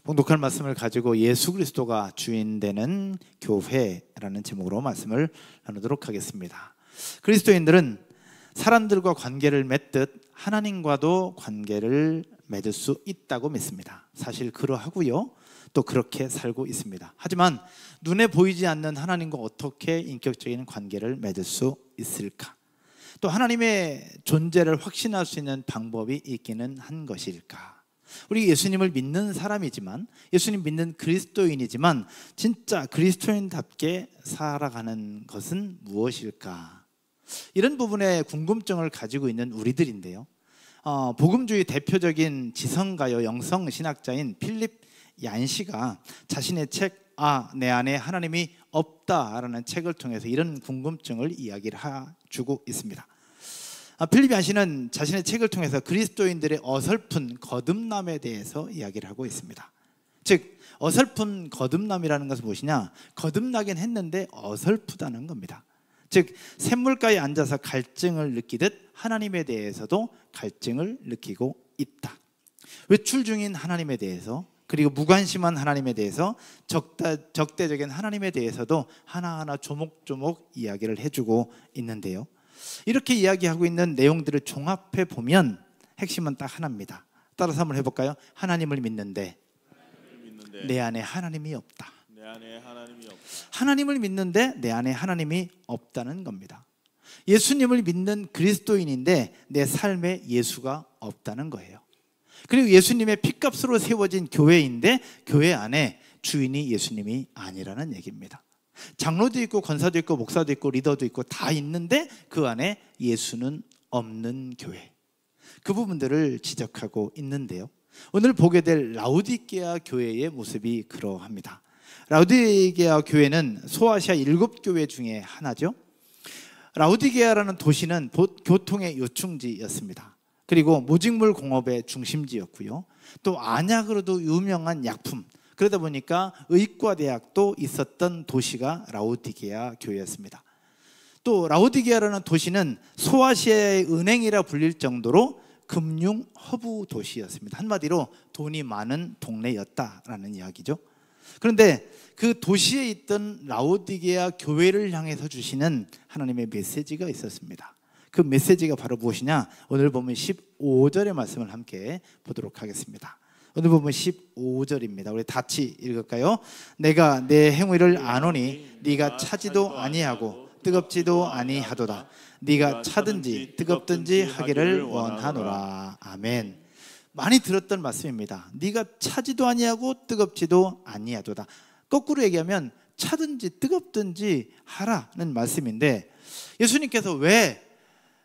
봉독할 말씀을 가지고 예수 그리스도가 주인 되는 교회라는 제목으로 말씀을 나누도록 하겠습니다. 그리스도인들은 사람들과 관계를 맺듯 하나님과도 관계를 맺을 수 있다고 믿습니다. 사실 그러하고요, 또 그렇게 살고 있습니다. 하지만 눈에 보이지 않는 하나님과 어떻게 인격적인 관계를 맺을 수 있을까? 또 하나님의 존재를 확신할 수 있는 방법이 있기는 한 것일까? 우리 예수님을 믿는 사람이지만, 예수님 믿는 그리스도인이지만 진짜 그리스도인답게 살아가는 것은 무엇일까? 이런 부분에 궁금증을 가지고 있는 우리들인데요, 복음주의 대표적인 지성가요 영성신학자인 필립 얀시가 자신의 책 내 안에 하나님이 없다라는 책을 통해서 이런 궁금증을 이야기를 해주고 있습니다. 필립 얀시는 자신의 책을 통해서 그리스도인들의 어설픈 거듭남에 대해서 이야기를 하고 있습니다. 즉, 어설픈 거듭남이라는 것은 무엇이냐? 거듭나긴 했는데 어설프다는 겁니다. 즉, 샘물가에 앉아서 갈증을 느끼듯 하나님에 대해서도 갈증을 느끼고 있다. 외출 중인 하나님에 대해서, 그리고 무관심한 하나님에 대해서, 적대적인 하나님에 대해서도 하나하나 조목조목 이야기를 해주고 있는데요, 이렇게 이야기하고 있는 내용들을 종합해 보면 핵심은 딱 하나입니다. 따라서 한번 해볼까요? 하나님을 믿는데 내 안에 하나님이 없다. 하나님을 믿는데 내 안에 하나님이 없다는 겁니다. 예수님을 믿는 그리스도인인데 내 삶에 예수가 없다는 거예요. 그리고 예수님의 핏값으로 세워진 교회인데 교회 안에 주인이 예수님이 아니라는 얘기입니다. 장로도 있고 권사도 있고 목사도 있고 리더도 있고 다 있는데 그 안에 예수는 없는 교회, 그 부분들을 지적하고 있는데요, 오늘 보게 될 라우디게아 교회의 모습이 그러합니다. 라우디게아 교회는 소아시아 7교회 중에 하나죠. 라우디게아라는 도시는 교통의 요충지였습니다. 그리고 모직물 공업의 중심지였고요, 또 안약으로도 유명한 약품, 그러다 보니까 의과대학도 있었던 도시가 라우디게아 교회였습니다. 또 라우디게아라는 도시는 소아시아의 은행이라 불릴 정도로 금융 허브 도시였습니다. 한마디로 돈이 많은 동네였다라는 이야기죠. 그런데 그 도시에 있던 라우디게아 교회를 향해서 주시는 하나님의 메시지가 있었습니다. 그 메시지가 바로 무엇이냐? 오늘 보면 15절의 말씀을 함께 보도록 하겠습니다. 오늘 보면 15절입니다. 우리 같이 읽을까요? 내가 내 행위를 아노니 네가 차지도 아니하고 뜨겁지도 아니하도다. 네가 차든지 뜨겁든지 하기를 원하노라. 아멘. 많이 들었던 말씀입니다. 네가 차지도 아니하고 뜨겁지도 아니하도다. 거꾸로 얘기하면 차든지 뜨겁든지 하라는 말씀인데, 예수님께서 왜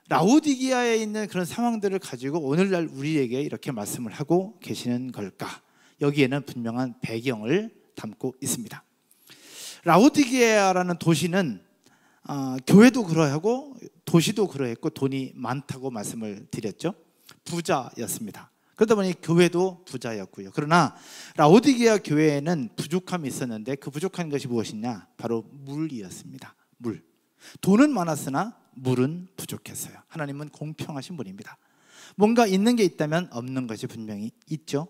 라우디게아에 있는 그런 상황들을 가지고 오늘날 우리에게 이렇게 말씀을 하고 계시는 걸까? 여기에는 분명한 배경을 담고 있습니다. 라우디게아라는 도시는 교회도 그러하고 도시도 그러했고 돈이 많다고 말씀을 드렸죠. 부자였습니다. 그러다 보니 교회도 부자였고요. 그러나 라우디게아 교회에는 부족함이 있었는데 그 부족한 것이 무엇이냐? 바로 물이었습니다. 물. 돈은 많았으나 물은 부족했어요. 하나님은 공평하신 분입니다. 뭔가 있는 게 있다면 없는 것이 분명히 있죠.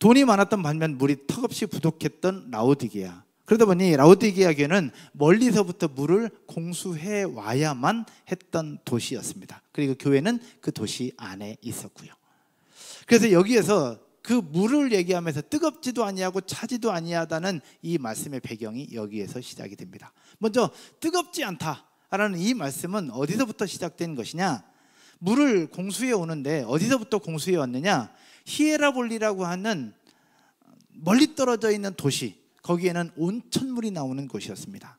돈이 많았던 반면 물이 턱없이 부족했던 라우디게아. 그러다 보니 라우디게아 교회는 멀리서부터 물을 공수해 와야만 했던 도시였습니다. 그리고 교회는 그 도시 안에 있었고요. 그래서 여기에서 그 물을 얘기하면서 뜨겁지도 아니하고 차지도 아니하다는 이 말씀의 배경이 여기에서 시작이 됩니다. 먼저 뜨겁지 않다라는 이 말씀은 어디서부터 시작된 것이냐? 물을 공수해 오는데 어디서부터 공수해 왔느냐? 히에라볼리라고 하는 멀리 떨어져 있는 도시, 거기에는 온천물이 나오는 곳이었습니다.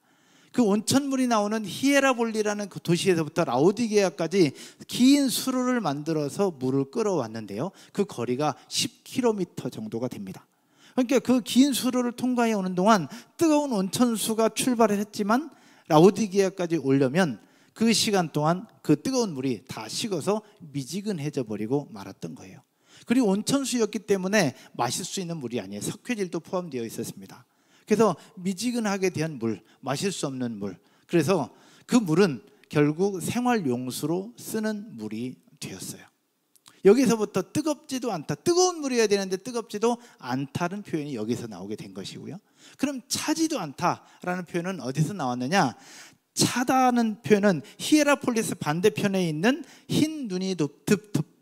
그 온천물이 나오는 히에라볼리라는 그 도시에서부터 라우디게아까지 긴 수로를 만들어서 물을 끌어왔는데요, 그 거리가 10km 정도가 됩니다. 그러니까 그 긴 수로를 통과해 오는 동안 뜨거운 온천수가 출발을 했지만 라우디게아까지 오려면 그 시간 동안 그 뜨거운 물이 다 식어서 미지근해져 버리고 말았던 거예요. 그리고 온천수였기 때문에 마실 수 있는 물이 아니에요. 석회질도 포함되어 있었습니다. 그래서 미지근하게 된 물, 마실 수 없는 물, 그래서 그 물은 결국 생활용수로 쓰는 물이 되었어요. 여기서부터 뜨겁지도 않다, 뜨거운 물이어야 되는데 뜨겁지도 않다는 표현이 여기서 나오게 된 것이고요. 그럼 차지도 않다라는 표현은 어디서 나왔느냐? 차다는 표현은 히에라폴리스 반대편에 있는 흰 눈이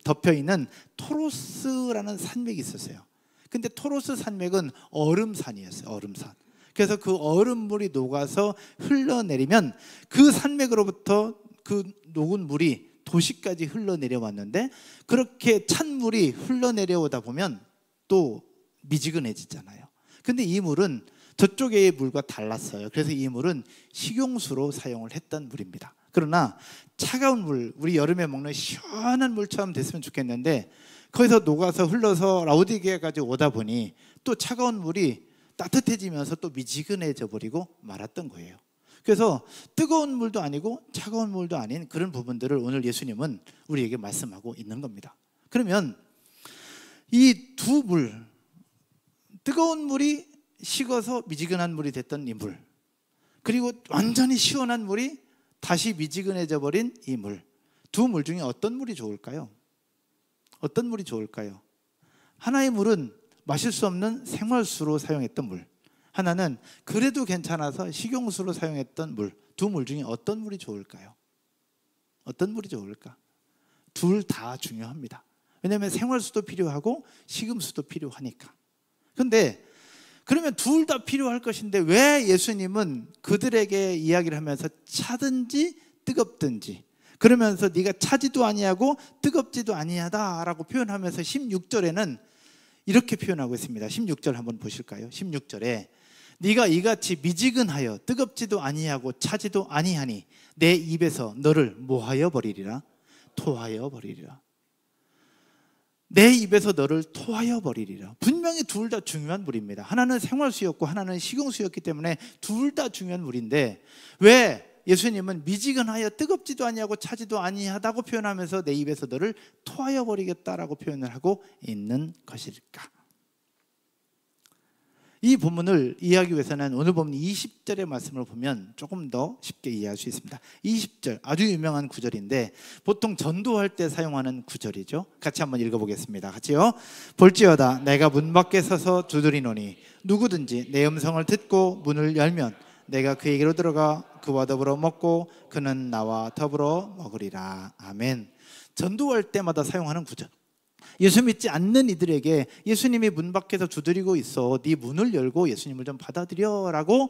덮여있는 토로스라는 산맥이 있었어요. 근데 토로스 산맥은 얼음산이었어요. 얼음산. 그래서 그 얼음물이 녹아서 흘러내리면 그 산맥으로부터 그 녹은 물이 도시까지 흘러내려왔는데, 그렇게 찬 물이 흘러내려오다 보면 또 미지근해지잖아요. 근데 이 물은 저쪽의 물과 달랐어요. 그래서 이 물은 식용수로 사용을 했던 물입니다. 그러나 차가운 물, 우리 여름에 먹는 시원한 물처럼 됐으면 좋겠는데 거기서 녹아서 흘러서 라우디게아까지 오다 보니 또 차가운 물이 따뜻해지면서 또 미지근해져 버리고 말았던 거예요. 그래서 뜨거운 물도 아니고 차가운 물도 아닌 그런 부분들을 오늘 예수님은 우리에게 말씀하고 있는 겁니다. 그러면 이 두 물, 뜨거운 물이 식어서 미지근한 물이 됐던 이 물, 그리고 완전히 시원한 물이 다시 미지근해져 버린 이 물, 두 물 중에 어떤 물이 좋을까요? 어떤 물이 좋을까요? 하나의 물은 마실 수 없는 생활수로 사용했던 물, 하나는 그래도 괜찮아서 식용수로 사용했던 물, 두 물 중에 어떤 물이 좋을까요? 어떤 물이 좋을까? 둘 다 중요합니다. 왜냐하면 생활수도 필요하고 식음수도 필요하니까. 그런데 그러면 둘 다 필요할 것인데 왜 예수님은 그들에게 이야기를 하면서 차든지 뜨겁든지, 그러면서 네가 차지도 아니하고 뜨겁지도 아니하다라고 표현하면서 16절에는 이렇게 표현하고 있습니다. 16절 한번 보실까요? 16절에 네가 이같이 미지근하여 뜨겁지도 아니하고 차지도 아니하니 내 입에서 너를 뭐하여 버리리라? 토하여 버리리라. 내 입에서 너를 토하여 버리리라. 분명히 둘 다 중요한 물입니다. 하나는 생활수였고 하나는 식용수였기 때문에 둘 다 중요한 물인데 왜 예수님은 미지근하여 뜨겁지도 아니하고 차지도 아니하다고 표현하면서 내 입에서 너를 토하여 버리겠다라고 표현을 하고 있는 것일까? 이 본문을 이해하기 위해서는 오늘 본문 20절의 말씀을 보면 조금 더 쉽게 이해할 수 있습니다. 20절 아주 유명한 구절인데 보통 전도할 때 사용하는 구절이죠. 같이 한번 읽어보겠습니다. 같이요. 볼지어다 내가 문 밖에 서서 두드리노니 누구든지 내 음성을 듣고 문을 열면 내가 그에게로 들어가 그와 더불어 먹고 그는 나와 더불어 먹으리라. 아멘. 전도할 때마다 사용하는 구절. 예수 믿지 않는 이들에게 예수님이 문 밖에서 두드리고 있어, 네 문을 열고 예수님을 좀 받아들여라고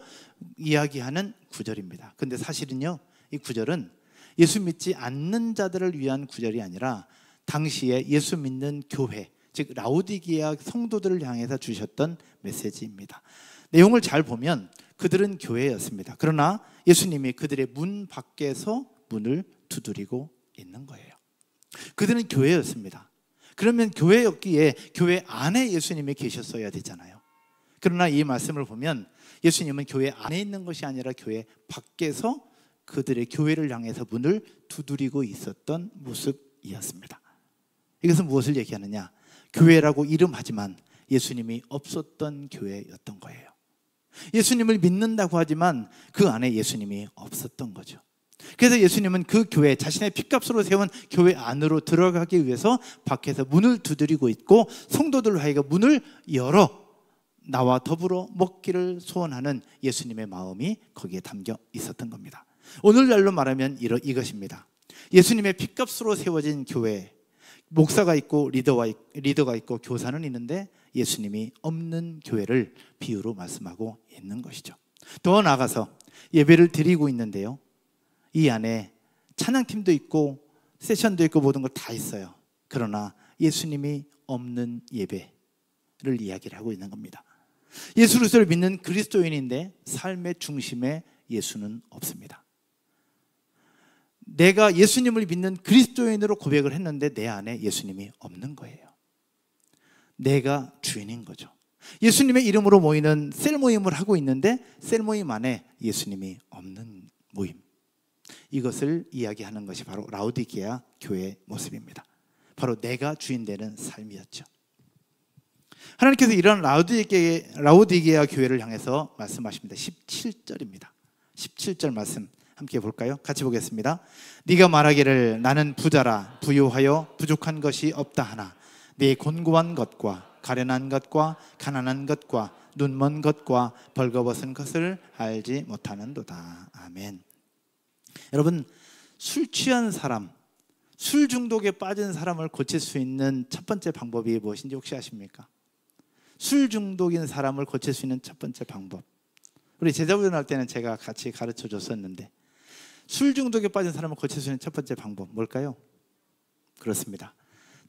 이야기하는 구절입니다. 근데 사실은요, 이 구절은 예수 믿지 않는 자들을 위한 구절이 아니라 당시에 예수 믿는 교회, 즉 라오디게아 성도들을 향해서 주셨던 메시지입니다. 내용을 잘 보면 그들은 교회였습니다. 그러나 예수님이 그들의 문 밖에서 문을 두드리고 있는 거예요. 그들은 교회였습니다. 그러면 교회였기에 교회 안에 예수님이 계셨어야 되잖아요. 그러나 이 말씀을 보면 예수님은 교회 안에 있는 것이 아니라 교회 밖에서 그들의 교회를 향해서 문을 두드리고 있었던 모습이었습니다. 이것은 무엇을 얘기하느냐? 교회라고 이름하지만 예수님이 없었던 교회였던 거예요. 예수님을 믿는다고 하지만 그 안에 예수님이 없었던 거죠. 그래서 예수님은 그 교회, 자신의 핏값으로 세운 교회 안으로 들어가기 위해서 밖에서 문을 두드리고 있고 성도들로 하여금 문을 열어 나와 더불어 먹기를 소원하는 예수님의 마음이 거기에 담겨 있었던 겁니다. 오늘날로 말하면 이것입니다. 예수님의 핏값으로 세워진 교회, 목사가 있고 리더가 있고 교사는 있는데 예수님이 없는 교회를 비유로 말씀하고 있는 것이죠. 더 나아가서 예배를 드리고 있는데요, 이 안에 찬양팀도 있고 세션도 있고 모든 것 다 있어요. 그러나 예수님이 없는 예배를 이야기를 하고 있는 겁니다. 예수 그리스도를 믿는 그리스도인인데 삶의 중심에 예수는 없습니다. 내가 예수님을 믿는 그리스도인으로 고백을 했는데 내 안에 예수님이 없는 거예요. 내가 주인인 거죠. 예수님의 이름으로 모이는 셀 모임을 하고 있는데 셀 모임 안에 예수님이 없는 모임, 이것을 이야기하는 것이 바로 라오디게아 교회의 모습입니다. 바로 내가 주인 되는 삶이었죠. 하나님께서 이런 라오디게아 교회를 향해서 말씀하십니다. 17절입니다. 17절 말씀 함께 볼까요? 같이 보겠습니다. 네가 말하기를 나는 부자라 부유하여 부족한 것이 없다 하나 네 곤고한 것과 가련한 것과 가난한 것과 눈먼 것과 벌거벗은 것을 알지 못하는도다. 아멘. 여러분, 술 취한 사람, 술 중독에 빠진 사람을 고칠 수 있는 첫 번째 방법이 무엇인지 혹시 아십니까? 술 중독인 사람을 고칠 수 있는 첫 번째 방법, 우리 제자훈련 할 때는 제가 같이 가르쳐 줬었는데, 술 중독에 빠진 사람을 고칠 수 있는 첫 번째 방법 뭘까요? 그렇습니다.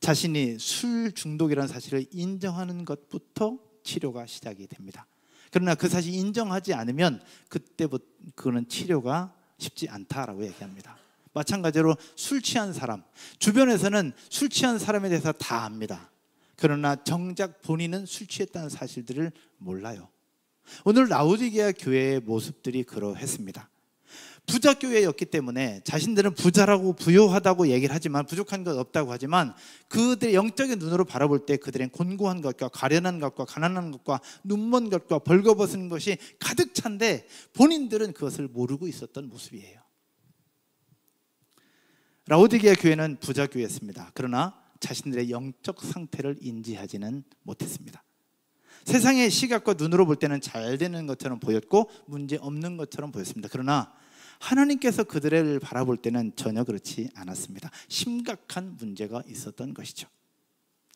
자신이 술 중독이라는 사실을 인정하는 것부터 치료가 시작이 됩니다. 그러나 그 사실을 인정하지 않으면 그때부터 그거는 치료가 쉽지 않다라고 얘기합니다. 마찬가지로 술 취한 사람, 주변에서는 술 취한 사람에 대해서 다 압니다. 그러나 정작 본인은 술 취했다는 사실들을 몰라요. 오늘 라오디게아 교회의 모습들이 그러했습니다. 부자 교회였기 때문에 자신들은 부자라고 부유하다고 얘기를 하지만, 부족한 것 없다고 하지만, 그들의 영적인 눈으로 바라볼 때 그들은 곤고한 것과 가련한 것과 가난한 것과 눈먼 것과 벌거벗은 것이 가득 찬데 본인들은 그것을 모르고 있었던 모습이에요. 라오디게아 교회는 부자 교회였습니다. 그러나 자신들의 영적 상태를 인지하지는 못했습니다. 세상의 시각과 눈으로 볼 때는 잘 되는 것처럼 보였고 문제 없는 것처럼 보였습니다. 그러나 하나님께서 그들을 바라볼 때는 전혀 그렇지 않았습니다. 심각한 문제가 있었던 것이죠.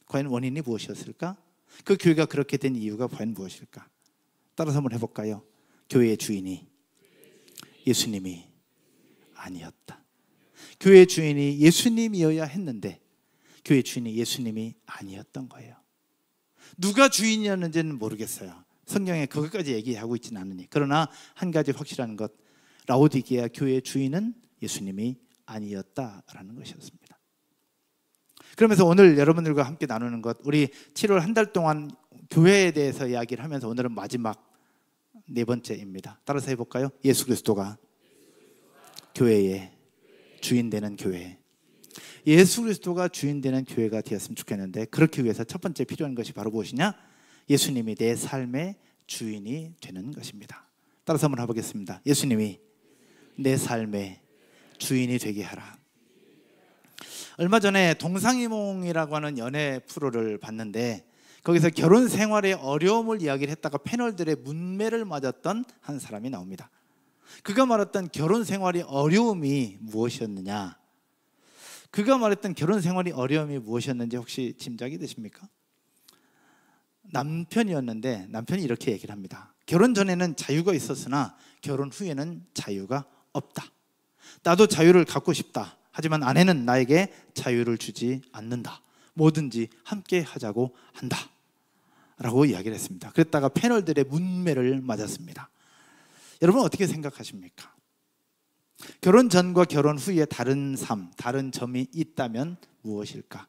과연 원인이 무엇이었을까? 그 교회가 그렇게 된 이유가 과연 무엇일까? 따라서 한번 해볼까요? 교회의 주인이 예수님이 아니었다. 교회의 주인이 예수님이어야 했는데 교회의 주인이 예수님이 아니었던 거예요. 누가 주인이었는지는 모르겠어요. 성경에 그것까지 얘기하고 있지는 않으니. 그러나 한 가지 확실한 것, 라오디게아 교회의 주인은 예수님이 아니었다라는 것이었습니다. 그러면서 오늘 여러분들과 함께 나누는 것, 우리 7월 한 달 동안 교회에 대해서 이야기를 하면서 오늘은 마지막 네 번째입니다. 따라서 해볼까요? 예수 그리스도가 교회의 주인 되는 교회. 예수 그리스도가 주인 되는 교회가 되었으면 좋겠는데, 그렇기 위해서 첫 번째 필요한 것이 바로 무엇이냐? 예수님이 내 삶의 주인이 되는 것입니다. 따라서 한번 해보겠습니다. 예수님이 내 삶의 주인이 되게 하라. 얼마 전에 동상이몽이라고 하는 연애 프로를 봤는데, 거기서 결혼 생활의 어려움을 이야기를 했다가 패널들의 문매를 맞았던 한 사람이 나옵니다. 그가 말했던 결혼 생활의 어려움이 무엇이었느냐? 그가 말했던 결혼 생활의 어려움이 무엇이었는지 혹시 짐작이 되십니까? 남편이었는데 남편이 이렇게 얘기를 합니다. 결혼 전에는 자유가 있었으나 결혼 후에는 자유가 없다. 나도 자유를 갖고 싶다. 하지만 아내는 나에게 자유를 주지 않는다. 뭐든지 함께 하자고 한다 라고 이야기를 했습니다. 그랬다가 패널들의 문매를 맞았습니다. 여러분 어떻게 생각하십니까? 결혼 전과 결혼 후에 다른 삶, 다른 점이 있다면 무엇일까?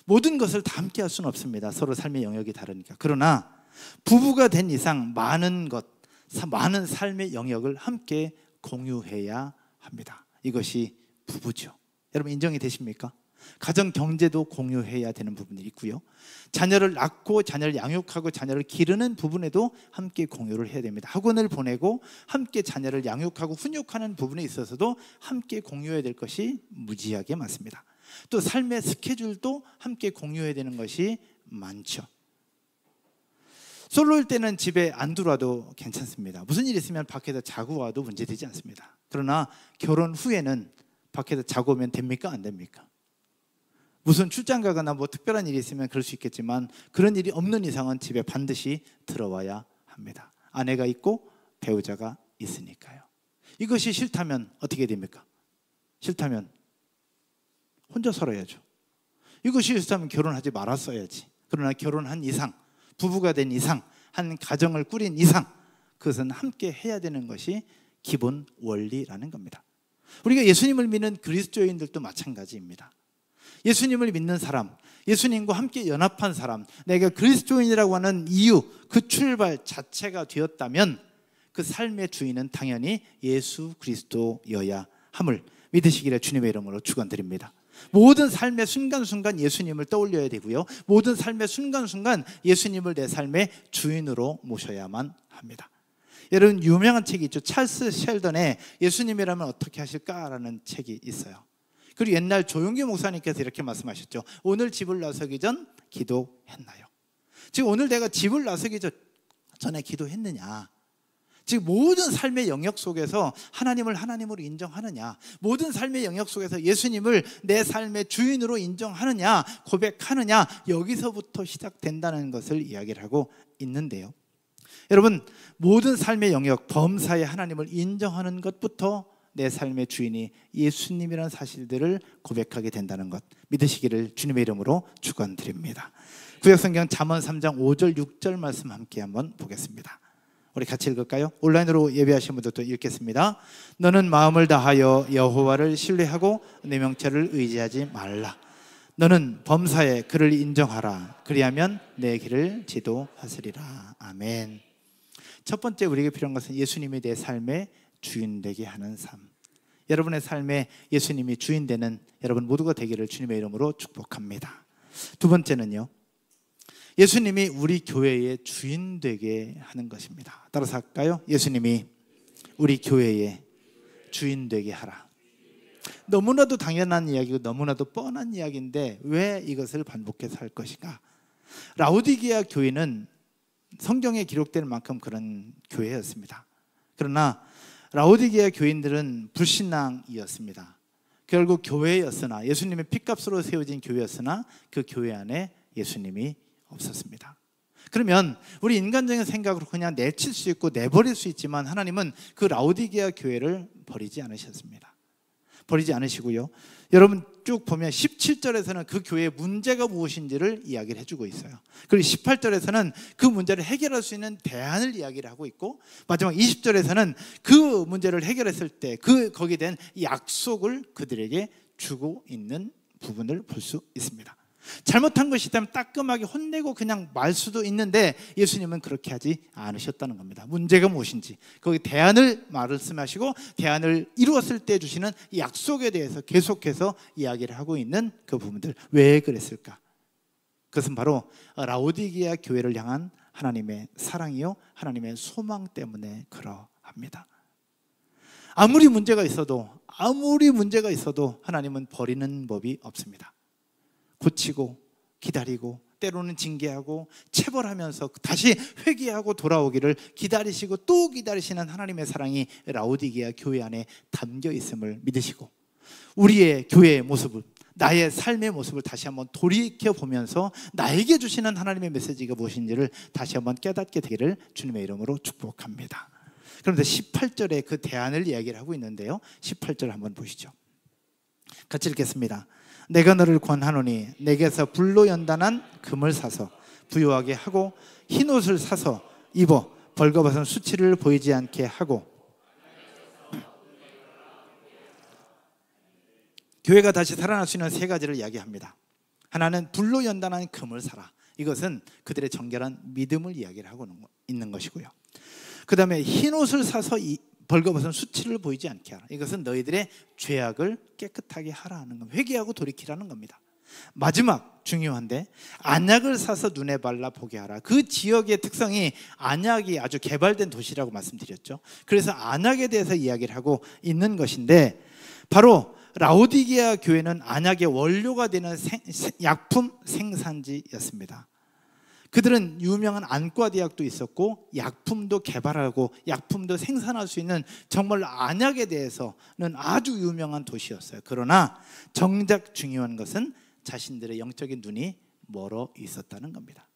모든 것을 다 함께 할 수는 없습니다. 서로 삶의 영역이 다르니까. 그러나 부부가 된 이상 많은 것, 많은 삶의 영역을 함께 공유해야 합니다. 이것이 부부죠. 여러분 인정이 되십니까? 가정 경제도 공유해야 되는 부분이 있고요. 자녀를 낳고 자녀를 양육하고 자녀를 기르는 부분에도 함께 공유를 해야 됩니다. 학원을 보내고 함께 자녀를 양육하고 훈육하는 부분에 있어서도 함께 공유해야 될 것이 무지하게 많습니다. 또 삶의 스케줄도 함께 공유해야 되는 것이 많죠. 솔로일 때는 집에 안 들어와도 괜찮습니다. 무슨 일이 있으면 밖에서 자고 와도 문제되지 않습니다. 그러나 결혼 후에는 밖에서 자고 오면 됩니까? 안 됩니까? 무슨 출장 가거나 뭐 특별한 일이 있으면 그럴 수 있겠지만 그런 일이 없는 이상은 집에 반드시 들어와야 합니다. 아내가 있고 배우자가 있으니까요. 이것이 싫다면 어떻게 됩니까? 싫다면 혼자 살아야죠. 이것이 싫다면 결혼하지 말았어야지. 그러나 결혼한 이상, 부부가 된 이상, 한 가정을 꾸린 이상, 그것은 함께 해야 되는 것이 기본 원리라는 겁니다. 우리가 예수님을 믿는 그리스도인들도 마찬가지입니다. 예수님을 믿는 사람, 예수님과 함께 연합한 사람, 내가 그리스도인이라고 하는 이유, 그 출발 자체가 되었다면 그 삶의 주인은 당연히 예수 그리스도여야 함을 믿으시기를 주님의 이름으로 축원드립니다. 모든 삶의 순간순간 예수님을 떠올려야 되고요. 모든 삶의 순간순간 예수님을 내 삶의 주인으로 모셔야만 합니다. 여러분 유명한 책이 있죠. 찰스 셸던의 예수님이라면 어떻게 하실까라는 책이 있어요. 그리고 옛날 조용기 목사님께서 이렇게 말씀하셨죠. 오늘 집을 나서기 전 기도했나요? 지금 오늘 내가 집을 나서기 전에 기도했느냐? 지금 모든 삶의 영역 속에서 하나님을 하나님으로 인정하느냐, 모든 삶의 영역 속에서 예수님을 내 삶의 주인으로 인정하느냐, 고백하느냐, 여기서부터 시작된다는 것을 이야기를 하고 있는데요. 여러분, 모든 삶의 영역, 범사에 하나님을 인정하는 것부터 내 삶의 주인이 예수님이라는 사실들을 고백하게 된다는 것 믿으시기를 주님의 이름으로 축원드립니다. 구약성경 잠언 3장 5절 6절 말씀 함께 한번 보겠습니다. 우리 같이 읽을까요? 온라인으로 예배하신 분들도 읽겠습니다. 너는 마음을 다하여 여호와를 신뢰하고 내 명체를 의지하지 말라. 너는 범사에 그를 인정하라. 그리하면 내 길을 지도하시리라. 아멘. 첫 번째 우리에게 필요한 것은 예수님이 내 삶의 주인 되게 하는 삶. 여러분의 삶에 예수님이 주인 되는 여러분 모두가 되기를 주님의 이름으로 축복합니다. 두 번째는요, 예수님이 우리 교회의 주인 되게 하는 것입니다. 따라서 할까요? 예수님이 우리 교회의 주인 되게 하라. 너무나도 당연한 이야기고 너무나도 뻔한 이야기인데 왜 이것을 반복해서 할 것인가? 라오디게아 교회는 성경에 기록되는 만큼 그런 교회였습니다. 그러나 라오디게아 교인들은 불신앙이었습니다. 결국 교회였으나, 예수님의 핏값으로 세워진 교회였으나 그 교회 안에 예수님이 없었습니다. 그러면 우리 인간적인 생각으로 그냥 내칠 수 있고 내버릴 수 있지만 하나님은 그 라오디게아 교회를 버리지 않으셨습니다. 버리지 않으시고요, 여러분 쭉 보면 17절에서는 그 교회의 문제가 무엇인지를 이야기를 해주고 있어요. 그리고 18절에서는 그 문제를 해결할 수 있는 대안을 이야기를 하고 있고, 마지막 20절에서는 그 문제를 해결했을 때 거기에 대한 약속을 그들에게 주고 있는 부분을 볼 수 있습니다. 잘못한 것이 있다면 따끔하게 혼내고 그냥 말 수도 있는데 예수님은 그렇게 하지 않으셨다는 겁니다. 문제가 무엇인지 거기 대안을 말씀하시고 대안을 이루었을 때 주시는 약속에 대해서 계속해서 이야기를 하고 있는 그 부분들, 왜 그랬을까? 그것은 바로 라오디게아 교회를 향한 하나님의 사랑이요 하나님의 소망 때문에 그러합니다. 아무리 문제가 있어도 하나님은 버리는 법이 없습니다. 고치고 기다리고 때로는 징계하고 체벌하면서 다시 회개하고 돌아오기를 기다리시고 또 기다리시는 하나님의 사랑이 라오디게아 교회 안에 담겨 있음을 믿으시고, 우리의 교회의 모습을, 나의 삶의 모습을 다시 한번 돌이켜보면서 나에게 주시는 하나님의 메시지가 무엇인지를 다시 한번 깨닫게 되기를 주님의 이름으로 축복합니다. 그런데 18절에 그 대안을 이야기를 하고 있는데요, 18절 한번 보시죠. 같이 읽겠습니다. 내가 너를 권하노니 내게서 불로 연단한 금을 사서 부요하게 하고 흰 옷을 사서 입어 벌거벗은 수치를 보이지 않게 하고. 교회가 다시 살아날 수 있는 세 가지를 이야기합니다. 하나는 불로 연단한 금을 사라. 이것은 그들의 정결한 믿음을 이야기를 하고 있는 것이고요. 그 다음에 흰 옷을 사서 벌거벗은 수치를 보이지 않게 하라. 이것은 너희들의 죄악을 깨끗하게 하라 하는 겁니다. 회개하고 돌이키라는 겁니다. 마지막 중요한데, 안약을 사서 눈에 발라 보게 하라. 그 지역의 특성이 안약이 아주 개발된 도시라고 말씀드렸죠. 그래서 안약에 대해서 이야기를 하고 있는 것인데, 바로 라오디게아 교회는 안약의 원료가 되는 약품 생산지였습니다. 그들은 유명한 안과 대학도 있었고 약품도 개발하고 약품도 생산할 수 있는 정말 안약에 대해서는 아주 유명한 도시였어요. 그러나 정작 중요한 것은 자신들의 영적인 눈이 멀어 있었다는 겁니다.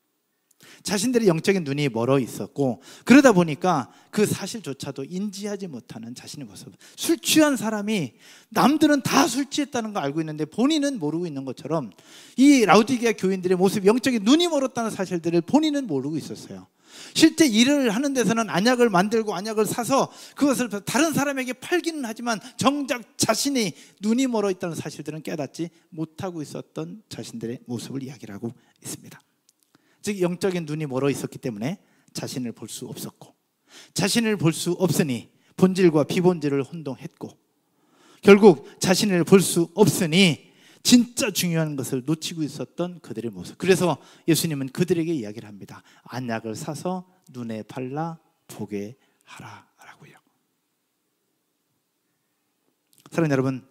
자신들의 영적인 눈이 멀어 있었고, 그러다 보니까 그 사실조차도 인지하지 못하는 자신의 모습. 술 취한 사람이 남들은 다 술 취했다는 거 알고 있는데 본인은 모르고 있는 것처럼 이 라오디게아 교인들의 모습, 영적인 눈이 멀었다는 사실들을 본인은 모르고 있었어요. 실제 일을 하는 데서는 안약을 만들고 안약을 사서 그것을 다른 사람에게 팔기는 하지만 정작 자신이 눈이 멀어 있다는 사실들은 깨닫지 못하고 있었던 자신들의 모습을 이야기를 하고 있습니다. 즉 영적인 눈이 멀어 있었기 때문에 자신을 볼 수 없었고, 자신을 볼 수 없으니 본질과 비본질을 혼동했고, 결국 자신을 볼 수 없으니 진짜 중요한 것을 놓치고 있었던 그들의 모습. 그래서 예수님은 그들에게 이야기를 합니다. 안약을 사서 눈에 발라 보게 하라라고요. 사랑하는 여러분,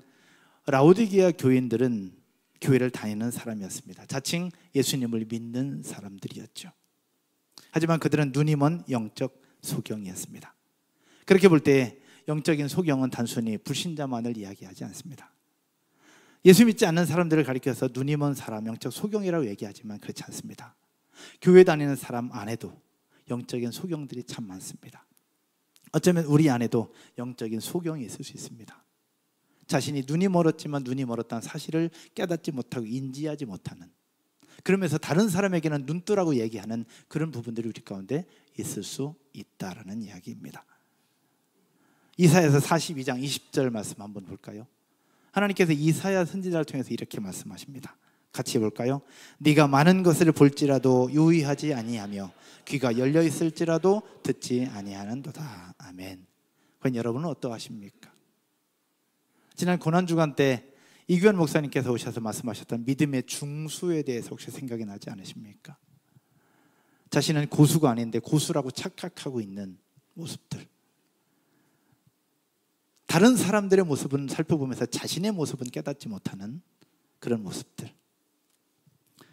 라오디게아 교인들은 교회를 다니는 사람이었습니다. 자칭 예수님을 믿는 사람들이었죠. 하지만 그들은 눈이 먼 영적 소경이었습니다. 그렇게 볼 때 영적인 소경은 단순히 불신자만을 이야기하지 않습니다. 예수 믿지 않는 사람들을 가리켜서 눈이 먼 사람, 영적 소경이라고 얘기하지만 그렇지 않습니다. 교회 다니는 사람 안에도 영적인 소경들이 참 많습니다. 어쩌면 우리 안에도 영적인 소경이 있을 수 있습니다. 자신이 눈이 멀었지만 눈이 멀었다는 사실을 깨닫지 못하고 인지하지 못하는, 그러면서 다른 사람에게는 눈뜨라고 얘기하는 그런 부분들이 우리 가운데 있을 수 있다라는 이야기입니다. 이사야서 42장 20절 말씀 한번 볼까요? 하나님께서 이사야 선지자를 통해서 이렇게 말씀하십니다. 같이 볼까요? 네가 많은 것을 볼지라도 유의하지 아니하며 귀가 열려 있을지라도 듣지 아니하는도다. 아멘. 그럼 여러분은 어떠하십니까? 지난 고난주간 때 이규현 목사님께서 오셔서 말씀하셨던 믿음의 중수에 대해서 혹시 생각이 나지 않으십니까? 자신은 고수가 아닌데 고수라고 착각하고 있는 모습들, 다른 사람들의 모습은 살펴보면서 자신의 모습은 깨닫지 못하는 그런 모습들.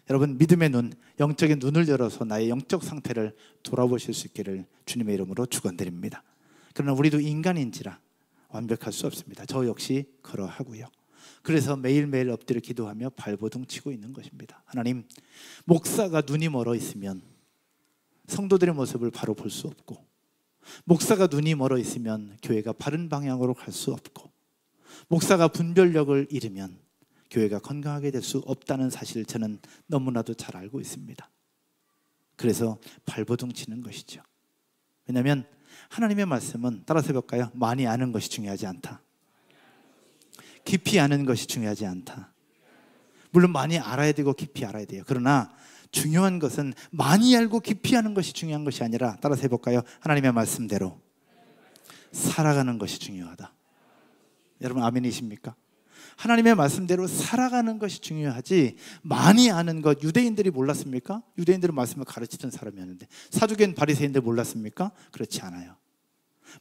여러분, 믿음의 눈, 영적인 눈을 열어서 나의 영적 상태를 돌아보실 수 있기를 주님의 이름으로 축원드립니다. 그러나 우리도 인간인지라 완벽할 수 없습니다. 저 역시 그러하고요. 그래서 매일매일 엎드려 기도하며 발버둥 치고 있는 것입니다. 하나님, 목사가 눈이 멀어 있으면 성도들의 모습을 바로 볼 수 없고, 목사가 눈이 멀어 있으면 교회가 바른 방향으로 갈 수 없고, 목사가 분별력을 잃으면 교회가 건강하게 될 수 없다는 사실을 저는 너무나도 잘 알고 있습니다. 그래서 발버둥 치는 것이죠. 왜냐하면 하나님의 말씀은, 따라서 해볼까요? 많이 아는 것이 중요하지 않다. 깊이 아는 것이 중요하지 않다. 물론 많이 알아야 되고 깊이 알아야 돼요. 그러나 중요한 것은 많이 알고 깊이 아는 것이 중요한 것이 아니라, 따라서 해볼까요? 하나님의 말씀대로 살아가는 것이 중요하다. 여러분 아멘이십니까? 하나님의 말씀대로 살아가는 것이 중요하지, 많이 아는 것. 유대인들이 몰랐습니까? 유대인들은 말씀을 가르치던 사람이었는데 사두개인 바리새인들 몰랐습니까? 그렇지 않아요.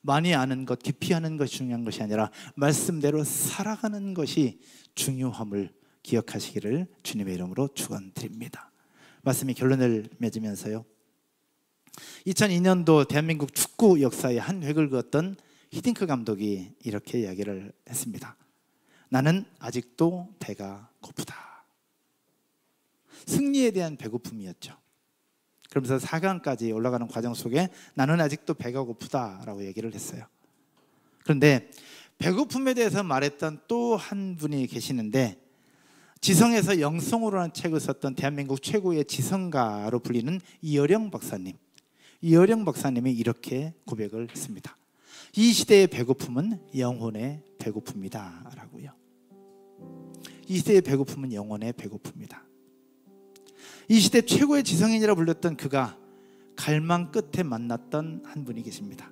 많이 아는 것, 깊이 아는 것이 중요한 것이 아니라 말씀대로 살아가는 것이 중요함을 기억하시기를 주님의 이름으로 축원드립니다. 말씀이 결론을 맺으면서요, 2002년도 대한민국 축구 역사의 한 획을 그었던 히딩크 감독이 이렇게 이야기를 했습니다. 나는 아직도 배가 고프다. 승리에 대한 배고픔이었죠. 그러면서 4강까지 올라가는 과정 속에 나는 아직도 배가 고프다라고 얘기를 했어요. 그런데 배고픔에 대해서 말했던 또 한 분이 계시는데, 지성에서 영성으로라는 책을 썼던 대한민국 최고의 지성가로 불리는 이어령 박사님. 이어령 박사님이 이렇게 고백을 했습니다. 이 시대의 배고픔은 영혼의 배고픔이다 라고요. 이 시대의 배고픔은 영혼의 배고픔이다. 이 시대 최고의 지성인이라 불렸던 그가 갈망 끝에 만났던 한 분이 계십니다.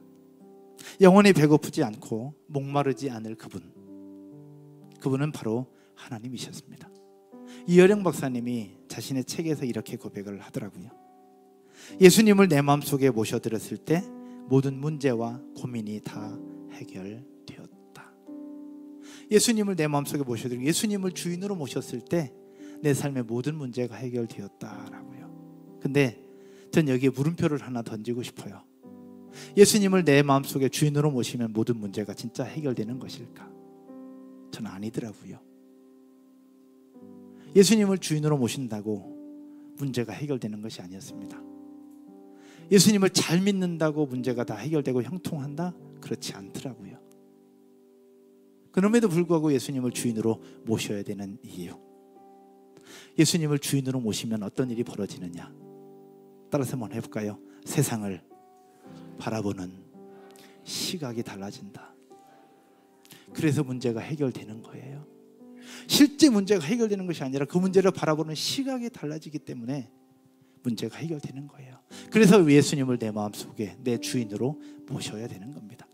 영혼이 배고프지 않고 목마르지 않을 그분은 바로 하나님이셨습니다. 이어령 박사님이 자신의 책에서 이렇게 고백을 하더라고요. 예수님을 내 마음속에 모셔들었을 때 모든 문제와 고민이 다 해결되었다. 예수님을 내 마음속에 모셔들고 예수님을 주인으로 모셨을 때 내 삶의 모든 문제가 해결되었다라고요. 근데 전 여기에 물음표를 하나 던지고 싶어요. 예수님을 내 마음속에 주인으로 모시면 모든 문제가 진짜 해결되는 것일까? 저는 아니더라고요. 예수님을 주인으로 모신다고 문제가 해결되는 것이 아니었습니다. 예수님을 잘 믿는다고 문제가 다 해결되고 형통한다? 그렇지 않더라고요. 그럼에도 불구하고 예수님을 주인으로 모셔야 되는 이유, 예수님을 주인으로 모시면 어떤 일이 벌어지느냐? 따라서 한번 해볼까요? 세상을 바라보는 시각이 달라진다. 그래서 문제가 해결되는 거예요. 실제 문제가 해결되는 것이 아니라 그 문제를 바라보는 시각이 달라지기 때문에 문제가 해결되는 거예요. 그래서 예수님을 내 마음속에 내 주인으로 모셔야 되는 겁니다.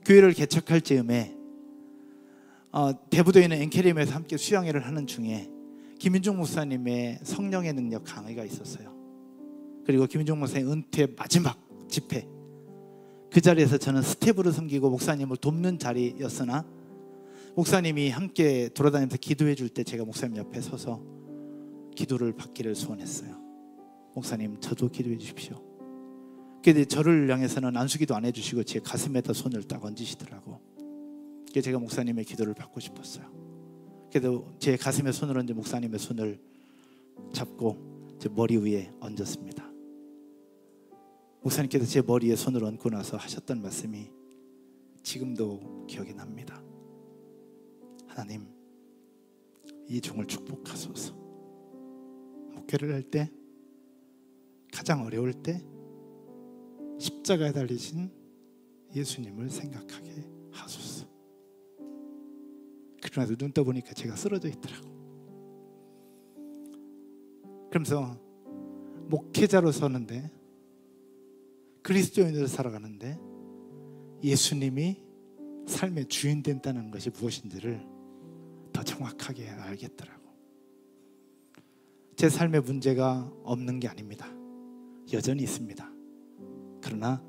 교회를 개척할 즈음에 대부도에 있는 엔케리움에서 함께 수양회를 하는 중에 김윤중 목사님의 성령의 능력 강의가 있었어요. 그리고 김윤중 목사님 은퇴 마지막 집회, 그 자리에서 저는 스텝으로 섬기고 목사님을 돕는 자리였으나 목사님이 함께 돌아다니면서 기도해 줄 때 제가 목사님 옆에 서서 기도를 받기를 소원했어요. 목사님, 저도 기도해 주십시오. 근데 저를 향해서는 안수기도 안 해주시고 제 가슴에다 손을 딱 얹으시더라고. 그래서 제가 목사님의 기도를 받고 싶었어요. 그래서 제 가슴에 손을 얹은 목사님의 손을 잡고 제 머리 위에 얹었습니다. 목사님께서 제 머리에 손을 얹고 나서 하셨던 말씀이 지금도 기억이 납니다. 하나님, 이 종을 축복하소서. 목회를 할 때, 가장 어려울 때 십자가에 달리신 예수님을 생각하게 하소서. 그러나 눈 떠보니까 제가 쓰러져 있더라고. 그러면서 목회자로 서는데, 그리스도인으로 살아가는데 예수님이 삶의 주인 된다는 것이 무엇인지를 더 정확하게 알겠더라고. 제 삶에 문제가 없는 게 아닙니다. 여전히 있습니다. 그러나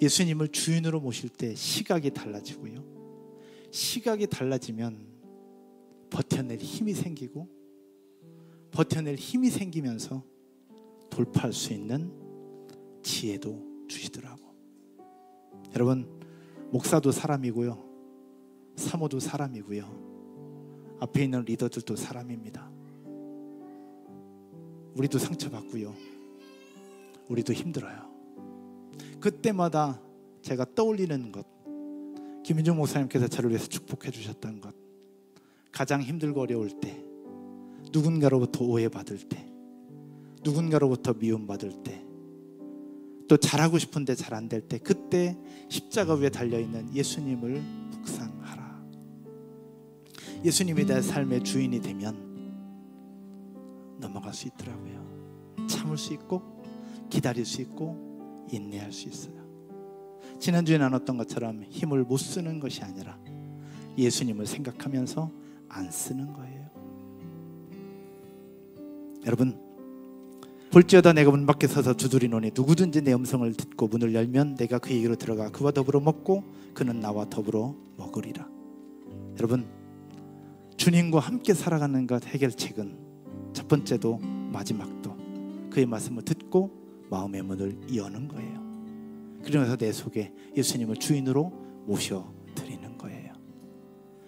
예수님을 주인으로 모실 때 시각이 달라지고요, 시각이 달라지면 버텨낼 힘이 생기고, 버텨낼 힘이 생기면서 돌파할 수 있는 지혜도 주시더라고. 여러분, 목사도 사람이고요, 사모도 사람이고요, 앞에 있는 리더들도 사람입니다. 우리도 상처받고요, 우리도 힘들어요. 그때마다 제가 떠올리는 것, 김윤중 목사님께서 저를 위해서 축복해 주셨던 것, 가장 힘들고 어려울 때, 누군가로부터 오해받을 때, 누군가로부터 미움받을 때, 또 잘하고 싶은데 잘 안 될 때, 그때 십자가 위에 달려있는 예수님을 묵상하라. 예수님이 내 삶의 주인이 되면 넘어갈 수 있더라고요. 참을 수 있고, 기다릴 수 있고, 인내할 수 있어요. 지난주에 나눴던 것처럼 힘을 못 쓰는 것이 아니라 예수님을 생각하면서 안 쓰는 거예요. 여러분, 볼지어다 내가 문 밖에 서서 두드리노니 누구든지 내 음성을 듣고 문을 열면 내가 그에게로 들어가 그와 더불어 먹고 그는 나와 더불어 먹으리라. 여러분, 주님과 함께 살아가는 것 해결책은 첫 번째도 마지막도 그의 말씀을 듣고 마음의 문을 여는 거예요. 그러면서 내 속에 예수님을 주인으로 모셔드리는 거예요.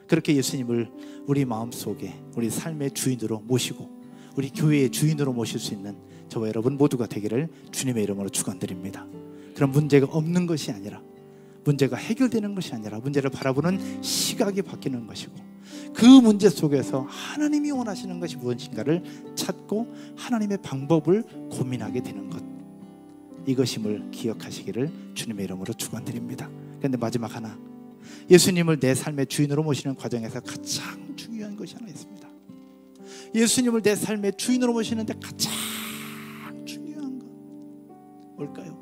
그렇게 예수님을 우리 마음속에 우리 삶의 주인으로 모시고 우리 교회의 주인으로 모실 수 있는 저와 여러분 모두가 되기를 주님의 이름으로 축원드립니다. 그런 문제가 없는 것이 아니라, 문제가 해결되는 것이 아니라 문제를 바라보는 시각이 바뀌는 것이고, 그 문제 속에서 하나님이 원하시는 것이 무엇인가를 찾고 하나님의 방법을 고민하게 되는 것, 이것임을 기억하시기를 주님의 이름으로 축원드립니다. 그런데 마지막 하나, 예수님을 내 삶의 주인으로 모시는 과정에서 가장 중요한 것이 하나 있습니다. 예수님을 내 삶의 주인으로 모시는데 가장 중요한 것 뭘까요?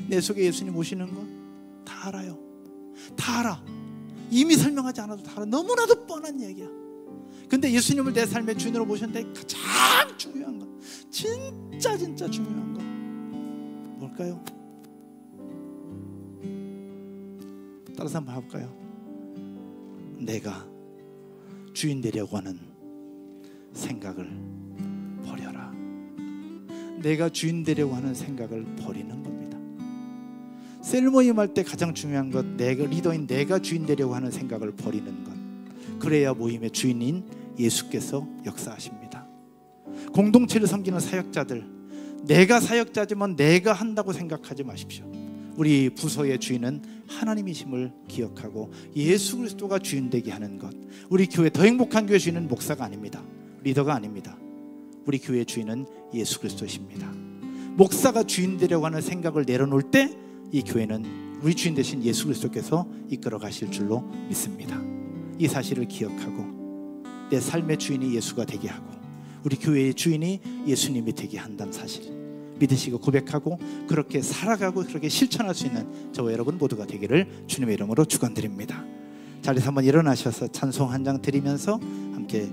내 속에 예수님 모시는 것 다 알아요. 다 알아. 이미 설명하지 않아도 다 알아. 너무나도 뻔한 얘기야. 근데 예수님을 내 삶의 주인으로 모셨는데 가장 중요한 것, 진짜 중요한 것 뭘까요? 따라서 한번 해볼까요? 내가 주인 되려고 하는 생각을 버려라. 내가 주인 되려고 하는 생각을 버리는 겁니다. 셀 모임 할 때 가장 중요한 것, 내가 리더인 내가 주인 되려고 하는 생각을 버리는 것. 그래야 모임의 주인인 예수께서 역사하십니다. 공동체를 섬기는 사역자들, 내가 사역자지만 내가 한다고 생각하지 마십시오. 우리 부서의 주인은 하나님이심을 기억하고 예수 그리스도가 주인 되게 하는 것. 우리 교회 더 행복한 교회 주인은 목사가 아닙니다. 리더가 아닙니다. 우리 교회의 주인은 예수 그리스도십니다. 목사가 주인 되려고 하는 생각을 내려놓을 때 이 교회는 우리 주인 되신 예수 그리스도께서 이끌어 가실 줄로 믿습니다. 이 사실을 기억하고 내 삶의 주인이 예수가 되게 하고 우리 교회의 주인이 예수님이 되게 한다는 사실 믿으시고 고백하고 그렇게 살아가고 그렇게 실천할 수 있는 저와 여러분 모두가 되기를 주님의 이름으로 축원드립니다. 자리에서 한번 일어나셔서 찬송 한 장 드리면서 함께